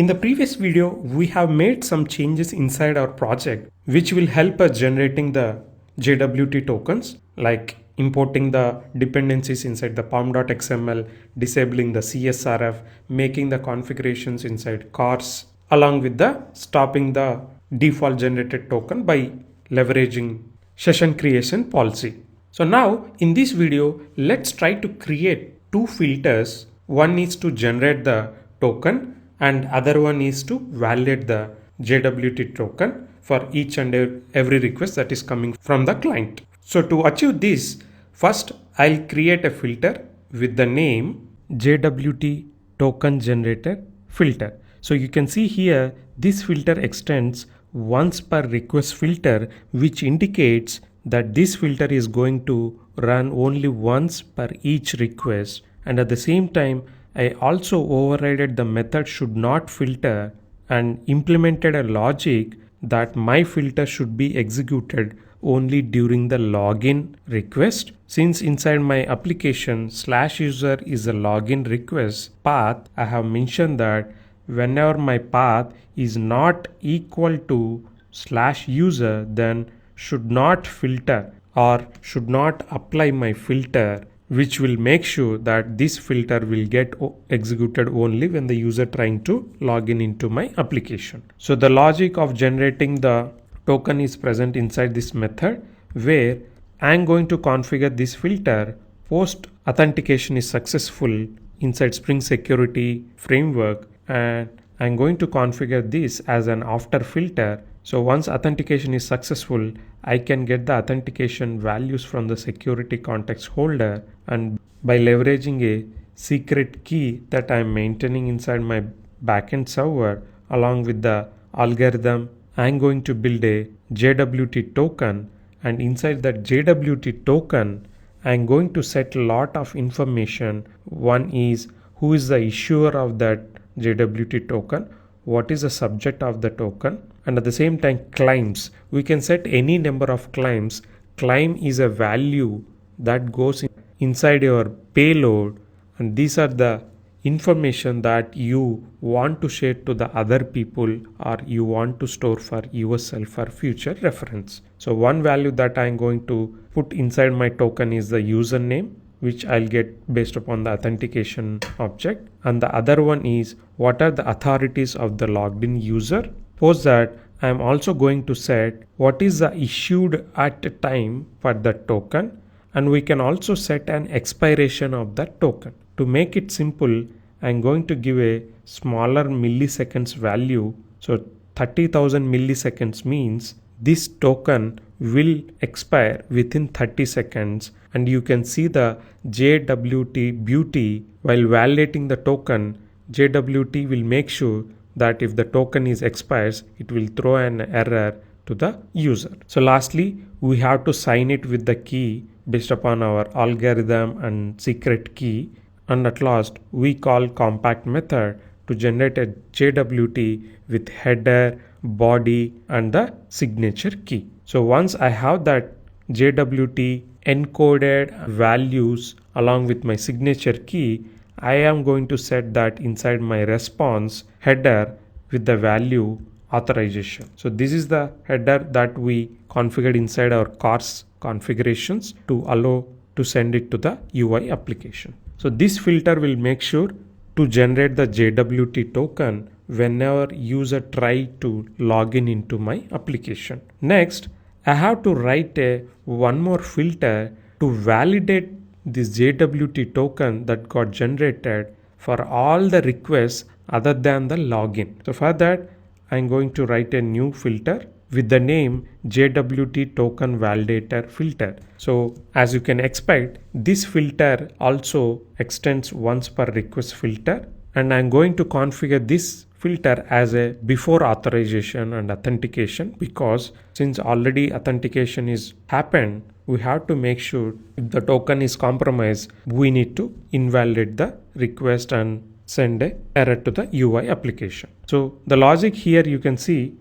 In the previous video, we have made some changes inside our project which will help us generating the JWT tokens, like importing the dependencies inside the pom.xml, disabling the CSRF, making the configurations inside cars, along with the stopping the default generated token by leveraging session creation policy. So now in this video, let's try to create two filters. One is to generate the token and other one is to validate the JWT token for each and every request that is coming from the client. So to achieve this, first I'll create a filter with the name JWT token generator filter. So you can see here this filter extends once per request filter, which indicates that this filter is going to run only once per each request, and at the same time I also overrided the method should not filter and implemented a logic that my filter should be executed only during the login request. Since inside my application /user is a login request path, I have mentioned that whenever my path is not equal to /user, then should not filter or should not apply my filter, which will make sure that this filter will get executed only when the user trying to log into my application. So the logic of generating the token is present inside this method, where I'm going to configure this filter post authentication is successful inside Spring Security Framework, and I'm going to configure this as an after filter. So once authentication is successful, I can get the authentication values from the security context holder, and by leveraging a secret key that I'm maintaining inside my backend server along with the algorithm, I'm going to build a JWT token, and inside that JWT token I'm going to set a lot of information. One is who is the issuer of that JWT token, what is the subject of the token, and at the same time claims. We can set any number of claims. Claim is a value that goes inside your payload, and these are the information that you want to share to the other people or you want to store for yourself for future reference. So one value that I'm going to put inside my token is the username, which I'll get based upon the authentication object, and the other one is what are the authorities of the logged in user. Post that I'm also going to set what is the issued at a time for the token, and we can also set an expiration of that token. To make it simple, I'm going to give a smaller milliseconds value. So 30,000 milliseconds means this token will expire within 30 seconds, and you can see the JWT beauty. While validating the token, JWT will make sure that if the token is expires, it will throw an error to the user. So lastly, we have to sign it with the key based upon our algorithm and secret key. And at last, we call compact method to generate a JWT with header, body, and the signature key. So once I have that JWT encoded values along with my signature key, I am going to set that inside my response header with the value authorization. So this is the header that we configured inside our cars configurations to allow to send it to the UI application. So this filter will make sure to generate the JWT token whenever user try to log into my application. Next, I have to write one more filter to validate this JWT token that got generated for all the requests other than the login. So for that, I'm going to write a new filter with the name JWT token validator filter. So as you can expect, this filter also extends once per request filter, and I'm going to configure this filter as a before authorization and authentication, because since already authentication is happened, we have to make sure if the token is compromised, we need to invalidate the request and send a error to the UI application. So the logic here you can see,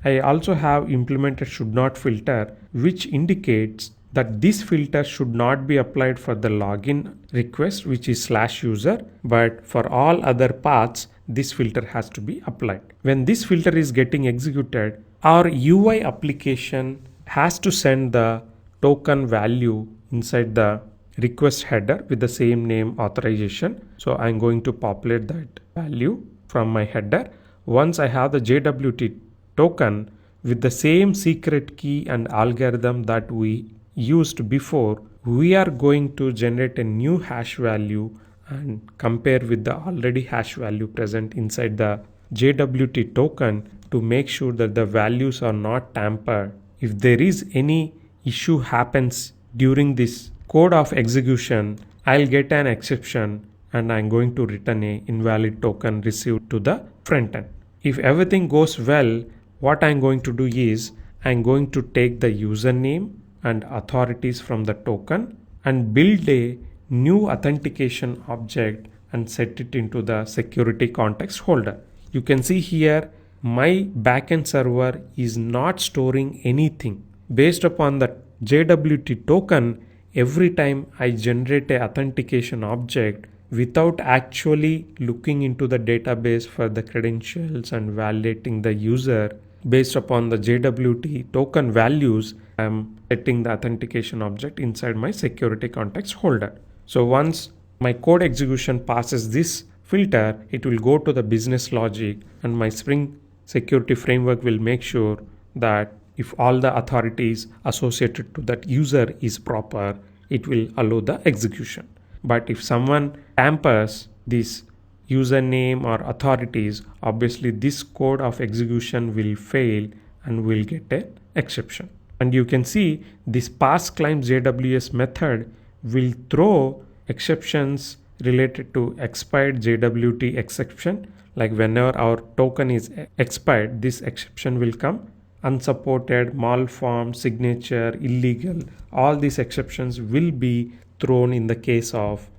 I also have implemented should not filter, which indicates that this filter should not be applied for the login request, which is /user, but for all other paths this filter has to be applied. When this filter is getting executed, our UI application has to send the token value inside the request header with the same name authorization. So I'm going to populate that value from my header. Once I have the JWT token with the same secret key and algorithm that we used before, we are going to generate a new hash value and compare with the already hash value present inside the JWT token to make sure that the values are not tampered. If there is any issue happens during this code of execution, I'll get an exception and I'm going to return a invalid token received to the front end. If everything goes well, what I'm going to do is I'm going to take the username and authorities from the token and build a new authentication object and set it into the security context holder. You can see here my backend server is not storing anything. Based upon the JWT token, every time I generate a authentication object without actually looking into the database for the credentials and validating the user, based upon the JWT token values, I'm setting the authentication object inside my security context holder. So once my code execution passes this filter, it will go to the business logic and my Spring security framework will make sure that if all the authorities associated to that user is proper, it will allow the execution. But if someone tampers this username or authorities, obviously this code of execution will fail and will get an exception. And you can see this pass claims JWS method will throw exceptions related to expired JWT exception. Like whenever our token is expired, this exception will come. Unsupported, malformed, signature, illegal, all these exceptions will be thrown in the case of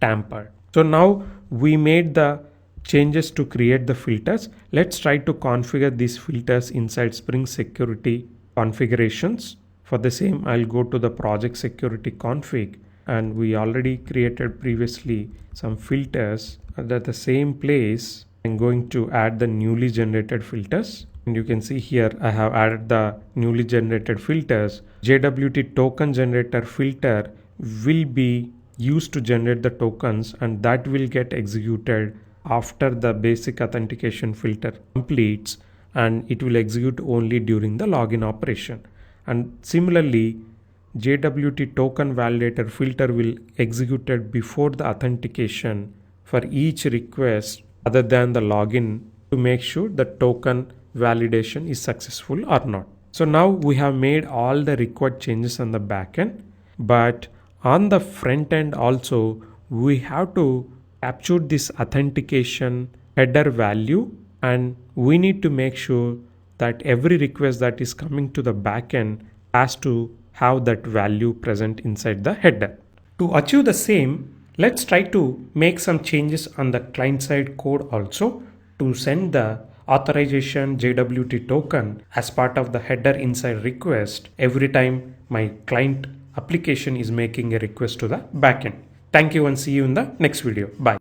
tampered. So now we made the changes to create the filters. Let's try to configure these filters inside Spring Security configurations. For the same, I'll go to the project security config, and we already created previously some filters. At the same place, I'm going to add the newly generated filters. And you can see here I have added the newly generated filters. JWT token generator filter will be used to generate the tokens, and that will get executed after the basic authentication filter completes, and it will execute only during the login operation. And similarly, JWT token validator filter will execute before the authentication for each request other than the login to make sure the token validation is successful or not. So now we have made all the required changes on the backend, but on the front end also we have to capture this authentication header value, and we need to make sure that every request that is coming to the backend has to have that value present inside the header. To achieve the same, let's try to make some changes on the client side code also to send the authorization JWT token as part of the header inside request every time my client application is making a request to the backend. Thank you and see you in the next video. Bye.